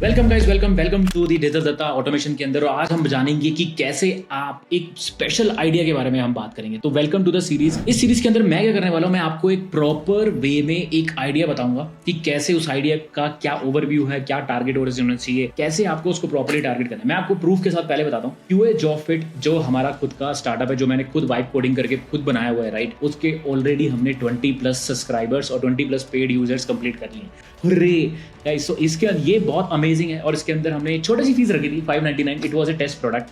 Welcome guys, welcome to the digital Datta automation के अंदर। और आज हम जानेंगे कि कैसे आप एक स्पेशल आइडिया के बारे में हम बात करेंगे। तो वेलकम टू द सीरीज। इस सीरीज के अंदर मैं क्या करने वाला हूं, मैं आपको एक प्रॉपर वे में एक आइडिया बताऊंगा कि कैसे उस आइडिया का क्या ओवरव्यू है, क्या टारगेट ऑडियंस होना चाहिए, कैसे आपको उसको प्रॉपर्ली टारगेट करना है। मैं आपको प्रूफ के साथ पहले बताता हूँ। QA जॉब फिट जो हमारा खुद का स्टार्टअप है, जो मैंने खुद वाइब कोडिंग करके खुद बनाया हुआ है, राइट, उसके ऑलरेडी हमने 20+ सब्सक्राइबर्स और 20+ पेड यूजर्स कंप्लीट कर लिए। गाइस, सो इसके ये बहुत अमेजिंग है। और इसके अंदर हमने छोटी सी फीस रखी थी 599। It was a test product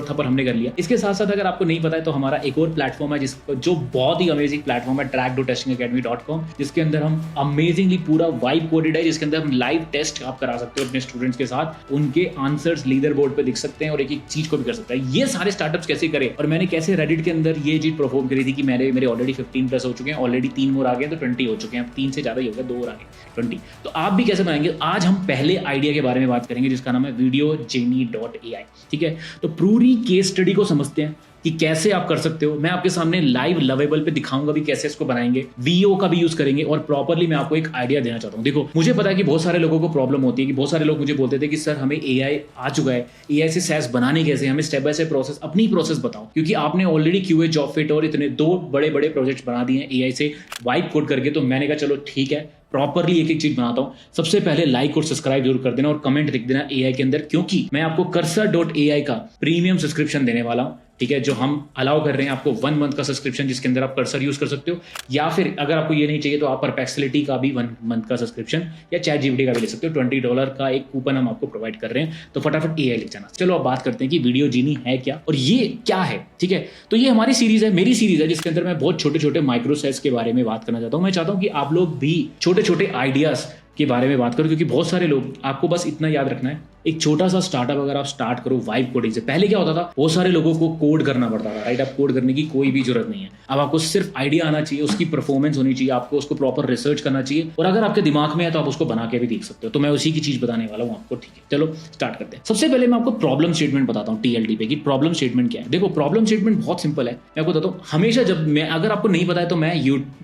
था, पर हमने कर लिया। इसके साथ साथ अगर आपको नहीं पता है तो हमारा एक और प्लेटफॉर्म है जो बहुत ही अमेजिंग प्लेटफॉर्म है, track2testingacademy.com, जिसके अंदर हम अमेजिंगली पूरा वाइब कोडेड है, जिसके अंदर हम लाइव टेस्ट आप करा सकते हो अपने स्टूडेंट्स के साथ। उनके आंसर्स लीडर बोर्ड पे दिख सकते हैं और एक एक चीज को भी कर सकते हैं। ये सारे स्टार्टअप्स कैसे करें और मैंने कैसे रेडिट के अंदर ये चीज परफॉर्म करी थी कि मेरे ऑलरेडी 15+ हो चुके हैं, ऑलरेडी 3 मोर आ गए तो 20 हो चुके हैं। 3 से ज्यादा ही हो गया, 2 और आ गए 20। तो आप भी कैसे बनाएंगे, आज हम पहले आइडिया के बारे में बात करेंगे, जिसका नाम है videogenie.ai। ठीक है, तो पूरी केस स्टडी को समझते हैं कि कैसे आप कर सकते हो। मैं आपके सामने लाइव लवेबल पे दिखाऊंगा भी कैसे इसको बनाएंगे, वीओ का भी यूज करेंगे और प्रॉपर्ली मैं आपको एक आइडिया देना चाहता हूं। देखो, मुझे पता है कि बहुत सारे लोगों को प्रॉब्लम होती है कि बहुत सारे लोग मुझे बोलते थे कि सर हमें एआई आ चुका है, एआई से सैस बनाने कैसे, हमें स्टेप बाय स्टेप प्रोसेस, अपनी प्रोसेस बताओ, क्योंकि आपने ऑलरेडी QA जॉब फिट और इतने 2 बड़े बड़े प्रोजेक्ट्स बना दिए हैं एआई से वाइब कोड करके। तो मैंने कहा चलो ठीक है, प्रॉपर्ली एक एक चीज बनाता हूं। सबसे पहले लाइक और सब्सक्राइब जरूर कर देना और कमेंट लिख देना एआई के अंदर, क्योंकि मैं आपको cursor.ai का प्रीमियम सब्सक्रिप्शन देने वाला हूं। ठीक है, जो हम अलाउ कर रहे हैं आपको 1 मंथ का सब्सक्रिप्शन, जिसके अंदर आप कर्सर यूज कर सकते हो, या फिर अगर आपको ये नहीं चाहिए तो आप परप्लेक्सिटी का भी 1 मंथ का सब्सक्रिप्शन या ChatGPT का भी ले सकते हो। $20 का एक कूपन हम आपको प्रोवाइड कर रहे हैं, तो फटाफट एआई लिख जाना। चलो अब बात करते हैं कि वीडियो जीनी है क्या और ये क्या है। ठीक है, तो ये हमारी सीरीज है, मेरी सीरीज है, जिसके अंदर मैं बहुत छोटे छोटे माइक्रो सेट्स के बारे में बात करना चाहता हूं। मैं चाहता हूं कि आप लोग भी छोटे छोटे आइडियाज के बारे में बात करो, क्योंकि बहुत सारे लोग, आपको बस इतना याद रखना है, एक छोटा सा स्टार्टअप अगर आप स्टार्ट करो वाइब कोडिंग से, पहले क्या होता था, बहुत सारे लोगों को कोड करना पड़ता था, राइट। अब कोड करने की कोई भी जरूरत नहीं है। अब आपको सिर्फ आइडिया आना चाहिए, उसकी परफॉर्मेंस होनी चाहिए, आपको उसको प्रॉपर रिसर्च करना चाहिए, और अगर आपके दिमाग में है तो आप उसको बना के भी देख सकते हो। तो मैं उसी की चीज बताने वाला हूँ आपको। ठीक है, चलो स्टार्ट करते हैं। सबसे पहले मैं आपको प्रॉब्लम स्टेटमेंट बताता हूँ TLD पे, कि प्रॉब्लम स्टेटमेंट क्या है। देखो, प्रॉब्लम स्टेटमेंट बहुत सिंपल है, मैं आपको बताता हूँ। हमेशा जब मैं, अगर आपको नहीं पता है तो मैं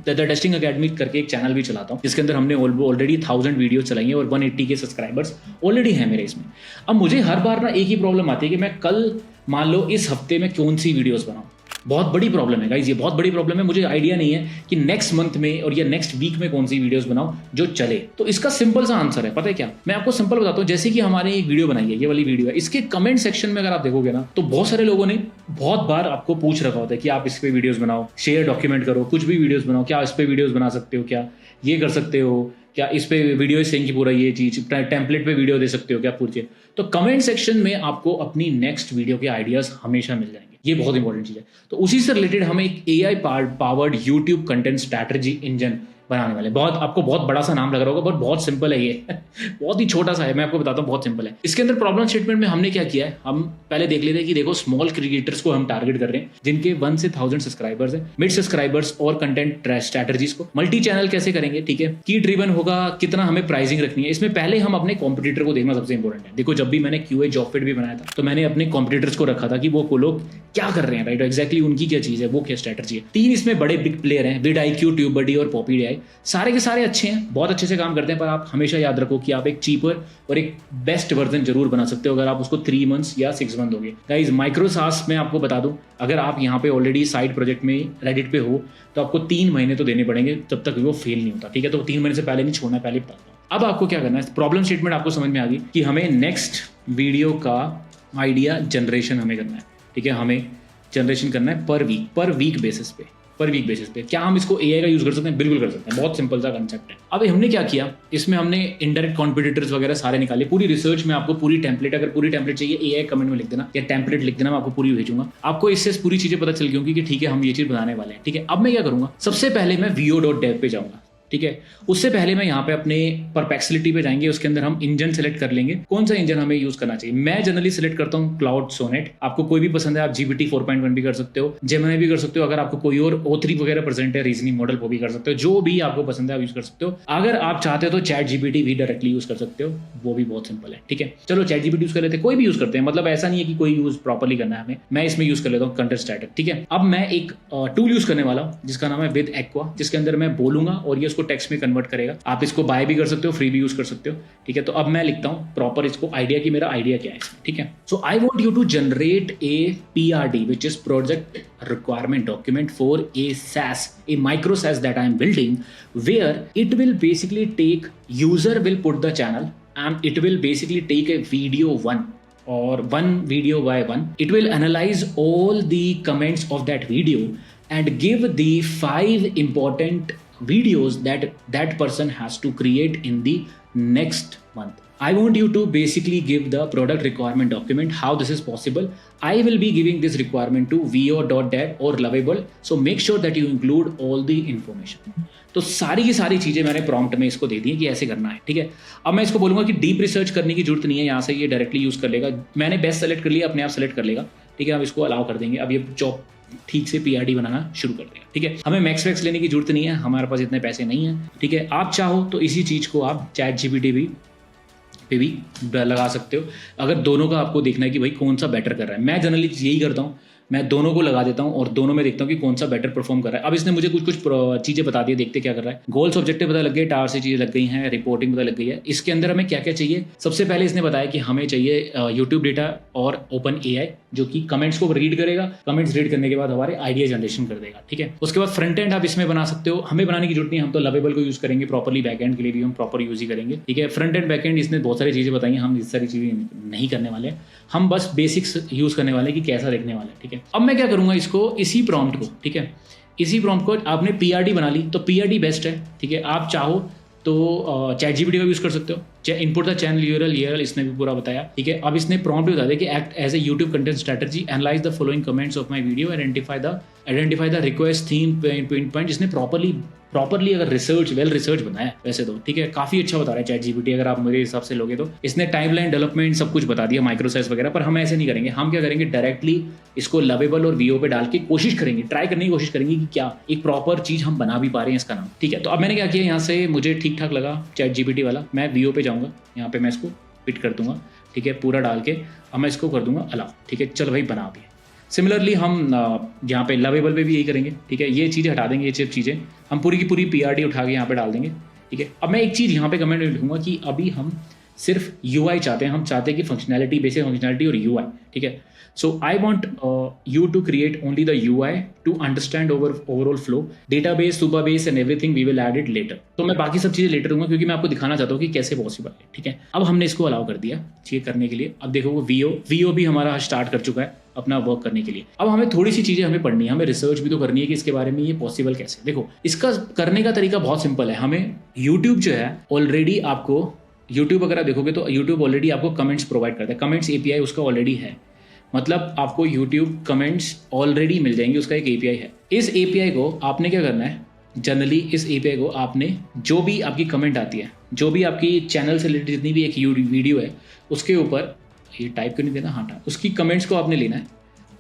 द टेस्टिंग अकेडमी करके एक चैनल भी चलाता हूँ, जिसके अंदर हमने ऑलरेडी 1000 वीडियो चलाई है और 180 के सब्सक्राइबर्स ऑलरेडी हैं मेरे इसमें। अब मुझे हर बार ना एक ही प्रॉब्लम आती है कि मैं कल, मान लो इस हफ्ते में कौन सी वीडियोस बनाऊं। बहुत बड़ी प्रॉब्लम है गाइस, ये बहुत बड़ी प्रॉब्लम है। मुझे आइडिया नहीं है कि नेक्स्ट मंथ में और या नेक्स्ट वीक में कौन सी वीडियोस बनाऊं जो चले। तो इसका सिंपल सा आंसर है, पता है क्या, मैं आपको सिंपल बताता हूं। जैसे कि हमारे एक वीडियो बनाई है, ये वाली वीडियो है, इसके कमेंट सेक्शन में अगर आप देखोगे ना, तो बहुत सारे लोगों ने बहुत बार आपको पूछ रखा होता है कि आप इस पे वीडियोस बनाओ, शेयर डॉक्यूमेंट करो, कुछ भी वीडियोस बनाओ, क्या इस पे वीडियोस बना सकते हो, क्या ये कर सकते हो, क्या इस पे वीडियो सेंग की पूरा ये चीज टेम्पलेट पे वीडियो दे सकते हो, क्या पूछिए। तो कमेंट सेक्शन में आपको अपनी नेक्स्ट वीडियो के आइडियाज हमेशा मिल जाएंगे, ये बहुत इंपॉर्टेंट चीज है। तो उसी से रिलेटेड हम एक AI powered YouTube content strategy engine बनाने वाले। बहुत, आपको बहुत बड़ा सा नाम लग रहा होगा, बट बहुत सिंपल है ये बहुत ही छोटा सा है, मैं आपको बताता हूँ, बहुत सिंपल है। इसके अंदर प्रॉब्लम स्टेटमेंट में हमने क्या किया है, हम पहले देख लेते हैं कि देखो, स्मॉल क्रिएटर्स को हम टारगेट कर रहे हैं, जिनके 1 से 1000 सब्सक्राइबर्स हैं, मिड सब्सक्राइबर्स और कंटेंट स्ट्रैटेजीज को मल्टी चैनल कैसे करेंगे। ठीक है, की ड्रिवन होगा, कितना हमें प्राइसिंग रखनी है। इसमें पहले हम अपने कॉम्पिटिटर को देखना सबसे इंपॉर्टेंट है। देखो, जब भी मैंने QA जॉब फिट भी बनाया था, तो मैंने अपने कॉम्पिटिटर्स को रखा था कि वो लोग क्या कर रहे हैं, राइट, एग्जैक्टली उनकी क्या चीज है, वो क्या स्ट्रैटेजी है। 3 इसमें बड़े बिग प्लेयर हैं, vidIQ, TubeBuddy और PoppyAI। सारे के सारे अच्छे हैं, बहुत अच्छे से काम करते हैं, पर आप हमेशा याद रखो कि आप एक चीपर और एक बेस्ट वर्जन जरूर बना सकते हो अगर आप उसको 3 मंथ्स या 6 मंथ दोगे। गाइस, माइक्रोसास में आपको बता दूं, अगर आप यहाँ पे ऑलरेडी साइड प्रोजेक्ट में रेडिट पे हो, तो आपको 3 महीने तो देने पड़ेंगे, तब तक वो फेल नहीं होता। ठीक है, तो 3 महीने से पहले नहीं छोड़ना, पहले बताता हूँ। अब आपको क्या करना है, प्रॉब्लम स्टेटमेंट आपको समझ में आ गई कि हमें नेक्स्ट वीडियो का आइडिया जनरेशन हमें करना है। ठीक है, हमें जनरेशन करना है पर वीक बेसिस पे। क्या हम इसको AI का यूज कर सकते हैं? बिल्कुल कर सकते हैं, बहुत सिंपल सा कंसेप्ट है। अब हमने क्या किया, इसमें हमने इनडायरेक्ट कॉम्पिटिटर्स वगैरह सारे निकाले। पूरी रिसर्च में आपको पूरी टेम्पलेट, अगर पूरी टेम्पलेट चाहिए AI कमेंट में लिख देना, या टेम्पलेट लिख देना, मैं आपको पूरी भेजूंगा। आपको इससे पूरी चीजें पता चल गई होंगी कि ठीक है, हम ये चीज बनाने वाले हैं। ठीक है, अब मैं क्या करूंगा, सबसे पहले मैं vo.dev पे जाऊंगा। ठीक है, उससे पहले मैं यहाँ पे अपने परप्लेक्सिटी पे जाएंगे, उसके अंदर हम इंजन सेलेक्ट कर लेंगे, कौन सा इंजन हमें यूज करना चाहिए। मैं जनरली सेलेक्ट करता हूँ क्लाउड सोनेट, आपको कोई भी पसंद है, आप GPT 4.1 भी कर सकते हो, जेमिनी भी कर सकते हो, अगर आपको कोई और O3 वगैरह प्रेजेंट है रीजनिंग मॉडल, वो भी कर सकते हो, जो भी आपको पसंद है आप यूज कर सकते हो। अगर आप चाहते हो तो ChatGPT भी डायरेक्टली यूज कर सकते हो, वो भी बहुत सिंपल है। ठीक है, चलो ChatGPT यूज कर लेते हैं, कोई भी यूज करते हैं, मतलब ऐसा नहीं है कि कोई यूज प्रॉपर्ली करना है हमें। मैं इसमें यूज कर लेता हूँ कंटेंट स्ट्रैटेजी। ठीक है, अब मैं एक टूल यूज करने वाला हूँ जिसका नाम है विद एक्वा, जिसके अंदर मैं बोलूंगा और ये उसको टेक्स्ट में कन्वर्ट करेगा। आप इसको बाय भी कर सकते हो, फ्री भी यूज कर सकते हो, ठीक है। तो अब मैं लिखता हूँ प्रॉपर इसको आइडिया कि मेरा आइडिया क्या है इसमें, ठीक है। So I want you to generate a PRD which is project requirement document for a SaaS, a micro SaaS that I am building, where it will basically take, user will put the channel and it will basically take a video one or one video by one. It will analyze all the comments of that video and give the 5 important videos that that person has to create in the next month. I want you to basically give the product requirement document, how this is possible. I will be giving this requirement to vo.dev or Lovable. So make sure that you include all the information. तो सारी की सारी चीज़ें मैंने prompt में इसको दे दी कि ऐसे करना है, ठीक है। अब मैं इसको बोलूँगा कि डीप रिसर्च करने की जरूरत नहीं है, यहाँ से ये डायरेक्टली यूज़ कर लेगा। मैंने बेस्ट सेलेक्ट कर लिया, अपने आप सेलेक्ट कर लेगा, ठीक है। अब इसको अलाउ कर देंगे, अब ये जॉब ठीक से PRD बनाना शुरू कर देगा, ठीक है। हमें मैक्स वैक्स लेने की जरूरत नहीं है, हमारे पास इतने पैसे नहीं है, ठीक है। आप चाहो तो इसी चीज़ को आप ChatGPT पे भी लगा सकते हो, अगर दोनों का आपको देखना है कि भाई कौन सा बेटर कर रहा है। मैं जनरली यही करता हूँ, मैं दोनों को लगा देता हूँ और दोनों में देखता हूँ कि कौन सा बेटर परफॉर्म कर रहा है। अब इसने मुझे कुछ चीज़ें बता दी, देखते क्या कर रहा है। गोल्स ऑब्जेक्टिव पता लग गए, टावर से चीज़ें लग गई हैं, रिपोर्टिंग पता लग गई है। इसके अंदर हमें क्या क्या चाहिए, सबसे पहले इसने बताया कि हमें चाहिए यूट्यूब डेटा और ओपन AI जो कि कमेंट्स को रीड करेगा, कमेंट्स रीड करने के बाद हमारे आइडिया जनरेशन कर देगा, ठीक है। उसके बाद फ्रंट एंड आप इसमें बना सकते हो, हमें बनाने की जरूरत नहीं है, हम तो लवेबल को यूज करेंगे प्रॉपरली, बैक एंड के लिए भी हम प्रॉपर यूज ही करेंगे, ठीक है। फ्रंट एंड बैक एंड इसने बहुत सारी चीज़ें बताई, हम इस सारी चीज़ें नहीं करने वाले, हम बस बेसिक्स यूज करने वाले कि कैसा देखने वाला है, ठीक है। अब मैं क्या करूंगा, इसको इसी प्रॉम्प्ट को, ठीक है, इसी प्रॉम्प्ट को आपने PRD बना ली तो PRD बेस्ट है, ठीक है। आप चाहो तो ChatGPT का यूज कर सकते हो, इनपुट द चैनल URL इसने भी पूरा बताया, ठीक है। अब इसने प्रॉम्प्ट बता दिया कि act as a YouTube content strategy, analyze the following comments of my video, identify the request theme point. इसने प्रॉपरली अगर वेल रिसर्च बनाया वैसे तो, ठीक है। काफी अच्छा बता रहा है ChatGPT, अगर आप मेरे हिसाब से लोगे तो। इसने टाइमलाइन डेवलपमेंट सब कुछ बता दिया, माइक्रोसाइज वगैरह, पर हम ऐसे नहीं करेंगे। हम क्या करेंगे, डायरेक्टली इसको लवेबल और VO पे डाल के कोशिश करेंगे, ट्राई करने की कोशिश करेंगे कि क्या एक प्रॉपर चीज हम बना भी पा रहे हैं इसका नाम, ठीक है। तो अब मैंने क्या किया, यहाँ से मुझे ठीक ठाक लगा ChatGPT वाला, मैं VO पे जाऊँगा, यहाँ पे मैं इसको फिट कर दूंगा, ठीक है, पूरा डाल के। अब मैं इसको कर दूंगा अलाउ, ठीक है। चल भाई बना भी। सिमिलरली हम यहाँ पे लवेबल पे भी यही करेंगे, ठीक है। ये चीज़ें हटा देंगे, ये चीज़ें हम पूरी की पूरी PRD उठा के यहाँ पे डाल देंगे, ठीक है। अब मैं एक चीज़ यहाँ पे कमेंट में लिखूंगा कि अभी हम सिर्फ UI चाहते हैं, हम चाहते हैं कि फंक्शनैलिटी, बेसिक फंक्शनैलिटी और UI, ठीक है। So I want you to create only the UI to understand overall flow, database, Supabase and everything we will add it later. तो मैं बाकी सब चीज़ें लेटर दूंगा क्योंकि मैं आपको दिखाना चाहता हूँ कि कैसे पॉसिबल है, ठीक है। अब हमने इसको अलाउ कर दिया ये करने के लिए। अब देखो वो VO भी हमारा स्टार्ट कर चुका है अपना वर्क करने के लिए। अब हमें थोड़ी सी चीज़ें हमें पढ़नी है, हमें रिसर्च भी तो करनी है कि इसके बारे में ये पॉसिबल कैसे। देखो इसका करने का तरीका बहुत सिंपल है। हमें यूट्यूब जो है ऑलरेडी आपको, यूट्यूब अगर आप देखोगे तो यूट्यूब ऑलरेडी आपको कमेंट्स प्रोवाइड करता है, कमेंट्स API उसका ऑलरेडी है, मतलब आपको YouTube कमेंट्स ऑलरेडी मिल जाएंगे, उसका एक API है। इस API को आपने क्या करना है, जनरली इस API को आपने जो भी आपकी कमेंट आती है, जो भी आपकी चैनल से रिलेटेड जितनी भी एक वीडियो है उसके ऊपर, ये टाइप क्यों नहीं देना, हाँ उसकी कमेंट्स को आपने लेना है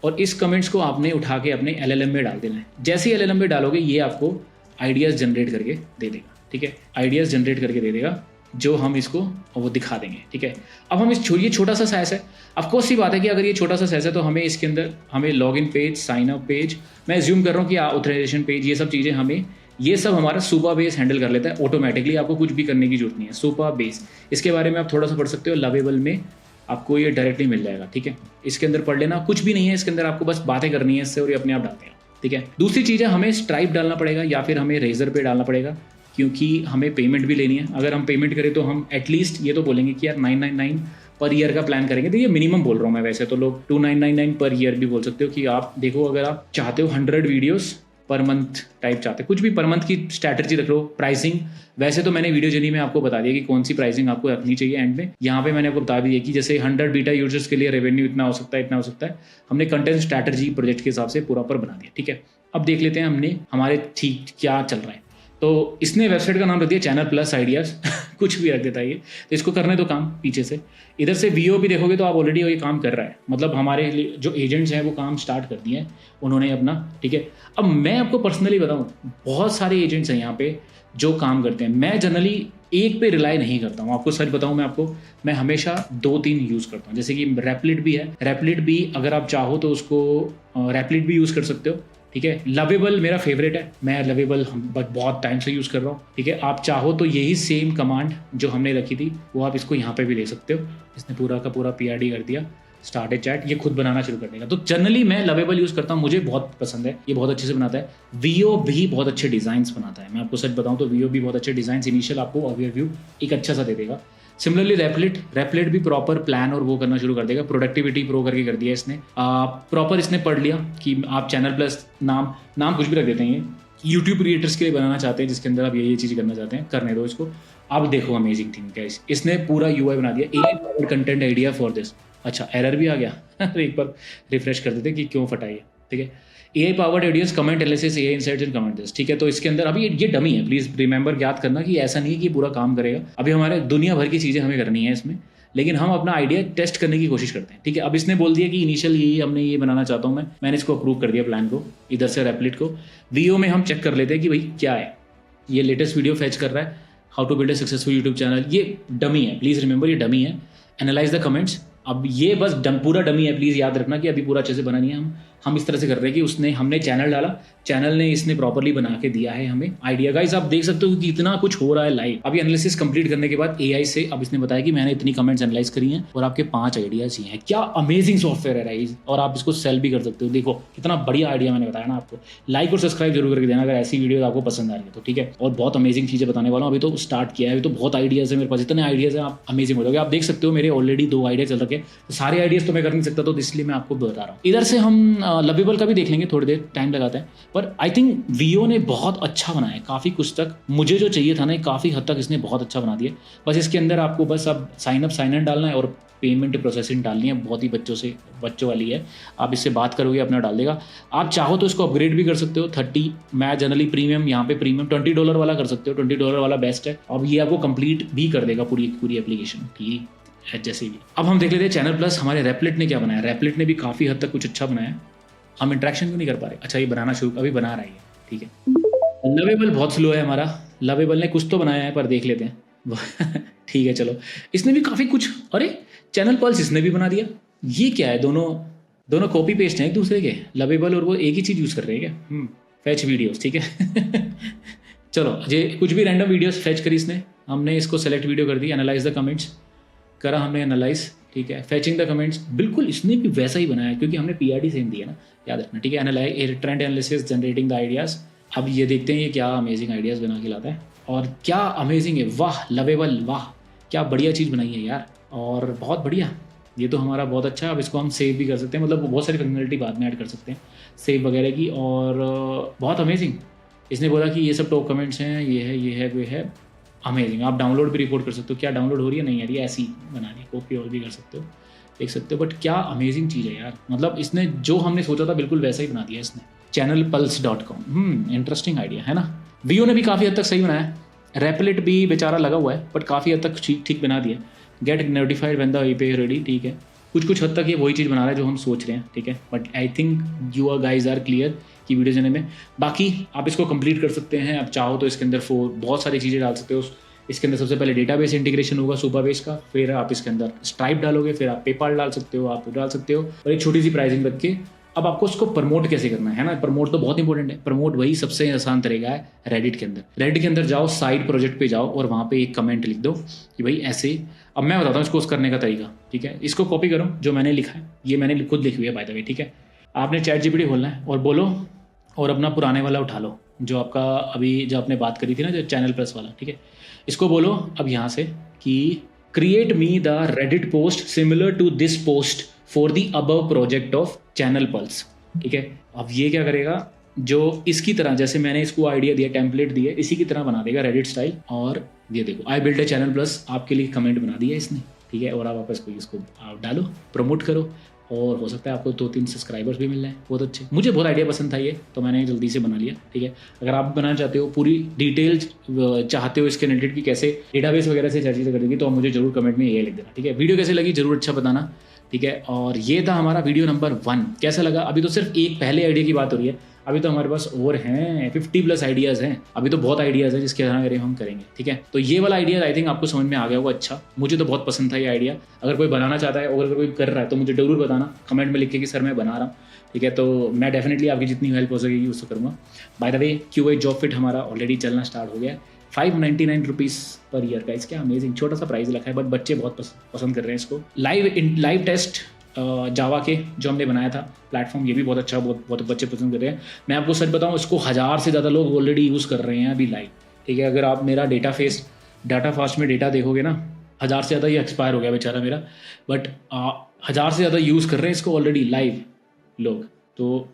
और इस कमेंट्स को आपने उठा के अपने LLM में डाल देना है। जैसे ही LLM में डालोगे ये आपको आइडियाज़ जनरेट करके दे देगा, ठीक है। आइडियाज़ जनरेट करके दे देगा जो हम इसको वो दिखा देंगे, ठीक है। अब हम ये छोटा सा सैस है, ऑफकोर्स सी बात है कि अगर ये छोटा सा सैस है तो हमें इसके अंदर हमें login page, sign up page, मैं एज्यूम कर रहा हूँ कि ऑथराइजेशन पेज, ये सब चीज़ें हमें, ये सब हमारा Supabase हैंडल कर लेता है ऑटोमेटिकली, आपको कुछ भी करने की जरूरत नहीं है। Supabase, इसके बारे में आप थोड़ा सा पढ़ सकते हो, लवेबल में आपको ये डायरेक्टली मिल जाएगा, ठीक है। इसके अंदर पढ़ लेना, कुछ भी नहीं है इसके अंदर, आपको बस बातें करनी है इससे और ये अपने आप डालते हैं, ठीक है। दूसरी चीज़ है हमें स्ट्राइप डालना पड़ेगा या फिर हमें रेजर पे डालना पड़ेगा, क्योंकि हमें पेमेंट भी लेनी है। अगर हम पेमेंट करें तो हम एटलीस्ट ये तो बोलेंगे कि यार 999 पर ईयर का प्लान करेंगे, तो ये मिनिमम बोल रहा हूँ मैं, वैसे तो लोग 2999 पर ईयर भी बोल सकते हो कि आप देखो अगर आप चाहते हो 100 वीडियोस पर मंथ टाइप चाहते हो, कुछ भी पर मंथ की स्ट्रैटेजी रख लो। प्राइसिंग वैसे तो मैंने वीडियो जर्नी में आपको बता दिया कि कौन सी प्राइसिंग आपको रखनी चाहिए एंड में। यहाँ पे मैंने आपको बता दिया कि जैसे 100 बीटा यूजर्स के लिए रेवेन्यू इतना हो सकता है, इतना हो सकता है। हमने कंटेंट स्ट्रैटेजी प्रोजेक्ट के हिसाब से पूरा पर बना दिया, ठीक है। अब देख लेते हैं हमने हमारे ठीक क्या चल रहा है। तो इसने वेबसाइट का नाम रख दिया चैनल प्लस आइडियाज़ कुछ भी रख देता है ये, तो इसको करने दो काम पीछे से। इधर से VO भी देखोगे तो आप ऑलरेडी ये काम कर रहा है, मतलब हमारे लिए जो एजेंट्स हैं वो काम स्टार्ट कर दिए हैं उन्होंने अपना, ठीक है। अब मैं आपको पर्सनली बताऊं, बहुत सारे एजेंट्स हैं यहाँ पे जो काम करते हैं। मैं जनरली एक पे रिलाई नहीं करता हूँ, आपको सच बताऊँ मैं हमेशा 2-3 यूज़ करता हूँ। जैसे कि रैपलिट भी है, रैपलिट भी अगर आप चाहो तो उसको रैपलिट भी यूज़ कर सकते हो, ठीक है। लवेबल मेरा फेवरेट है, मैं लवेबल बहुत टाइम से यूज़ कर रहा हूँ, ठीक है। आप चाहो तो यही सेम कमांड जो हमने रखी थी वो आप इसको यहाँ पे भी ले सकते हो। इसने पूरा का पूरा PRD कर दिया, स्टार्ट ए चैट, ये खुद बनाना शुरू कर देगा। तो जनरली मैं लवेबल यूज़ करता हूँ, मुझे बहुत पसंद है, ये बहुत अच्छे से बनाता है। वीओ भी बहुत अच्छे डिज़ाइंस बनाता है, मैं आपको सच बताऊँ तो वीओ भी बहुत अच्छे डिज़ाइंस इनिशियल आपको ओवरव्यू एक अच्छा सा दे देगा। सिमिलरली रेपलेट भी प्रॉपर प्लान और वो करना शुरू कर देगा। प्रोडक्टिविटी प्रो करके कर दिया इसने, प्रॉपर इसने पढ़ लिया कि आप चैनल प्लस नाम कुछ भी रख देते हैं, ये यूट्यूब क्रिएटर्स के लिए बनाना चाहते हैं जिसके अंदर आप ये चीज़ करना चाहते हैं, करने दो इसको। अब देखो अमेजिंग थिंग गाइस, इसने पूरा UI बना दिया, AI powered content idea for this. अच्छा एरर भी आ गया एक बार रिफ्रेश कर देते कि क्यों फटा है, ठीक है। AI powered ideas, comment analysis, AI insights and comment this, ठीक है। तो इसके अंदर अभी ये डमी है, प्लीज रिमेंबर, याद करना कि ऐसा नहीं है कि पूरा काम करेगा। अभी हमारे दुनिया भर की चीज़ें हमें करनी है इसमें, लेकिन हम अपना आइडिया टेस्ट करने की कोशिश करते हैं, ठीक है। अब इसने बोल दिया कि इनिशियल यही हमने ये बनाना चाहता हूँ मैंने इसको अप्रूव कर दिया प्लान को, इधर से रेपलेट को। वीओ में हम चेक कर लेते हैं कि भाई क्या है, ये लेटेस्ट वीडियो फेच कर रहा है, how to build a successful YouTube channel, ये डमी है, प्लीज़ रिमेंबर ये डमी है। एनालाइज द कमेंट्स, अब ये बस पूरा डमी है, प्लीज़ याद रखना कि अभी पूरा अच्छे से बना नहीं है। हम इस तरह से कर रहे हैं कि हमने चैनल डाला, चैनल ने इसने प्रॉपरली बना के दिया है हमें आइडिया। गाइस आप देख सकते हो कि इतना कुछ हो रहा है लाइव। अभी एनालिसिस कंप्लीट करने के बाद AI से अब इसने बताया कि मैंने इतनी कमेंट्स एनालाइज करी हैं और आपके 5 आइडियाज ही हैं। क्या अमेजिंग सॉफ्टवेयर है गाइस, और आप इसको सेल भी कर सकते हो। देखो कितना बढ़िया आइडिया मैंने बताया ना आपको। लाइक और सब्सक्राइब जरूर करके देना अगर ऐसी वीडियो आपको पसंद आ रही है तो, ठीक है। और बहुत अमेजिंग चीज़ें बताने वाला हूँ, अभी तो स्टार्ट किया है, अभी तो बहुत आइडियाज़ है मेरे पास, इतने आइडियाज़ हैं, आप अमेजिंग हो जाओगे। आप देख सकते हो मेरे ऑलरेडी 2 आइडिया चल रखे, तो सारे आइडियाज़ तो मैं कर नहीं सकता, तो इसलिए मैं आपको बता रहा हूँ। इधर से हम लवेबल का भी देख लेंगे, थोड़ी देर टाइम लगाता है, पर आई थिंक वीओ ने बहुत अच्छा बनाया, काफ़ी कुछ तक मुझे जो चाहिए था ना, काफ़ी हद तक इसने बहुत अच्छा बना दिया। बस इसके अंदर आपको बस अब साइन इन डालना है और पेमेंट प्रोसेसिंग डालनी है, बहुत ही बच्चों वाली है। आप इससे बात करोगे अपना डाल देगा। आप चाहो तो इसको अपग्रेड भी कर सकते हो 30, मैं जनरली प्रीमियम, यहाँ पे प्रीमियम $20 वाला कर सकते हो, $20 वाला बेस्ट है। अब ये आपको कंप्लीट भी कर देगा पूरी एप्लीकेशन की है जैसे भी। अब हम देख लेते हैं चैनल प्लस हमारे रेपलेट ने क्या बनाया। रेपलेट ने भी काफ़ी हद तक कुछ अच्छा बनाया, हम इंट्रैक्शन क्यों नहीं कर पा रहे। अच्छा ये बनाना शुरू अभी बना रहा है, ठीक है। लवेबल बहुत स्लो है हमारा, लवेबल ने कुछ तो बनाया है पर देख लेते हैं ठीक है चलो। इसने भी काफ़ी कुछ, अरे चैनल पल्स इसने भी बना दिया। ये क्या है, दोनों कॉपी पेस्ट हैं एक दूसरे के, लवेबल और वो एक ही चीज़ यूज़ कर रहे हैं क्या। फैच वीडियोस, ठीक है चलो ये कुछ भी रैंडम वीडियोस फैच करी इसने, हमने इसको सेलेक्ट वीडियो कर दी। एनालाइज द कमेंट्स करा हमने एनालाइज, ठीक है। फैचिंग द कमेंट्स, बिल्कुल इसने भी वैसा ही बनाया क्योंकि हमने PRD सेम दिया ना, याद रखना, ठीक है। Analyse trend analysis, generating the ideas. अब ये देखते हैं ये क्या अमेजिंग आइडियाज़ बना के लाता है, और क्या अमेजिंग है, वाह लवेबल, वाह क्या बढ़िया चीज़ बनाई है यार, और बहुत बढ़िया। ये तो हमारा बहुत अच्छा है। अब इसको हम सेव भी कर सकते हैं, मतलब बहुत सारी फंक्शनलिटी बाद में ऐड कर सकते हैं सेव वगैरह की, और बहुत अमेजिंग। इसने बोला कि ये सब टॉप कमेंट्स हैं, ये है वो है, अमेजिंग। आप डाउनलोड भी रिपोर्ट कर सकते हो, क्या डाउनलोड हो रही है, नहीं यार ये ऐसी बनानी है, कॉपी और भी कर सकते हो, देख सकते हो। बट क्या अमेजिंग चीज़ है यार, मतलब इसने जो हमने सोचा था बिल्कुल वैसा ही बना दिया इसने। channelpulse.com, इंटरेस्टिंग आइडिया है ना। वीओ ने भी काफ़ी हद तक सही बनाया, रेपलेट भी बेचारा लगा हुआ है बट काफ़ी हद तक ठीक बना दिया। Get notified when the API ready, ठीक है। कुछ हद तक ये वही चीज़ बना रहा है जो हम सोच रहे हैं, ठीक है। But I think you guys are clear कि वीडियो जाने में। बाकी आप इसको कंप्लीट कर सकते हैं, आप चाहो तो इसके अंदर बहुत सारी चीज़ें डाल सकते हो। इसके अंदर सबसे पहले डेटाबेस इंटीग्रेशन होगा सुपरबेस का, फिर आप इसके अंदर स्ट्राइप डालोगे, फिर आप पेपाल डाल सकते हो, आप डाल सकते हो, और एक छोटी सी प्राइसिंग रख के अब आपको उसको प्रमोट कैसे करना है ना। प्रमोट तो बहुत इंपॉर्टेंट है। प्रमोट वही सबसे आसान तरीका है, रेडिट के अंदर जाओ, साइड प्रोजेक्ट पे जाओ और वहाँ पे एक कमेंट लिख दो कि भाई ऐसे। अब मैं बताता हूँ इसको करने का तरीका, ठीक है। इसको कॉपी करो जो मैंने लिखा है, ये मैंने खुद लिखी हुई है बाय द वे, ठीक है। आपने ChatGPT खोलना है और बोलो, और अपना पुराने वाला उठा लो जो आपका अभी जो आपने बात करी थी ना, जो चैनल प्लस वाला, ठीक है। इसको बोलो अब यहाँ से कि create me the Reddit post similar to this post for the above project of channel pulse, ठीक है। अब ये क्या करेगा, जो इसकी तरह जैसे मैंने इसको आइडिया दिया, टेम्पलेट दिया, इसी की तरह बना देगा रेडिट स्टाइल। और ये देखो, I build a channel plus, आपके लिए कमेंट बना दिया इसने, ठीक है। और आप वापस इसको आप डालो, प्रमोट करो, और हो सकता है आपको 2-3 सब्सक्राइबर्स भी मिल जाए, बहुत अच्छे। मुझे बहुत आइडिया पसंद था ये, तो मैंने जल्दी से बना लिया, ठीक है। अगर आप बनाना चाहते हो, पूरी डिटेल्स चाहते हो इसके रिलेटेड की कैसे डेटाबेस वगैरह से चर्चा करेंगे, तो आप मुझे जरूर कमेंट में ये लिख देना, ठीक है। वीडियो कैसे लगी जरूर अच्छा बताना, ठीक है। और ये था हमारा वीडियो नंबर 1, कैसा लगा। अभी तो सिर्फ एक पहले आइडिया की बात हो रही है, अभी तो हमारे पास और हैं 50+ आइडियाज़ हैं, अभी तो बहुत आइडियाज़ हैं जिसके आधार हम करेंगे। ठीक है, तो ये वाला आइडिया आई थिंक आपको समझ में आ गया होगा। अच्छा, मुझे तो बहुत पसंद था ये आइडिया। अगर कोई बनाना चाहता है, अगर कोई कर रहा है तो मुझे जरूर बताना कमेंट में लिख के कि सर मैं बना रहा हूँ। ठीक है, तो मैं डेफिनेटली आपकी जितनी हेल्प हो सकेगी उसको करूँगा। By the way, QA job fit हमारा ऑलरेडी चलना स्टार्ट हो गया है। 599 रुपीज़ पर ईयर का, इसका अमेजिंग छोटा सा प्राइस रखा है, बट बच्चे बहुत पसंद कर रहे हैं इसको। लाइव टेस्ट जावा के जो हमने बनाया था प्लेटफॉर्म, ये भी बहुत अच्छा, बहुत बच्चे पसंद कर रहे हैं। मैं आपको सच बताऊं, इसको 1000 से ज़्यादा लोग ऑलरेडी यूज़ कर रहे हैं अभी लाइव। ठीक है, अगर आप मेरा डाटा फास्ट में डेटा देखोगे ना, 1000 से ज़्यादा ये एक्सपायर हो गया बेचारा मेरा, बट 1000 से ज़्यादा यूज़ कर रहे हैं इसको ऑलरेडी लाइव लोग, तो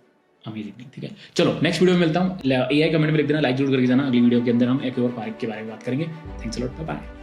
अमेजिंग। ठीक है, चलो नेक्स्ट वीडियो में मिलता हूँ। AI कमेंट में लिख देना, लाइक जरूर करके जाना। अगली वीडियो के अंदर हम एक और पार्क के बारे में बात करेंगे। Thanks a lot, bye.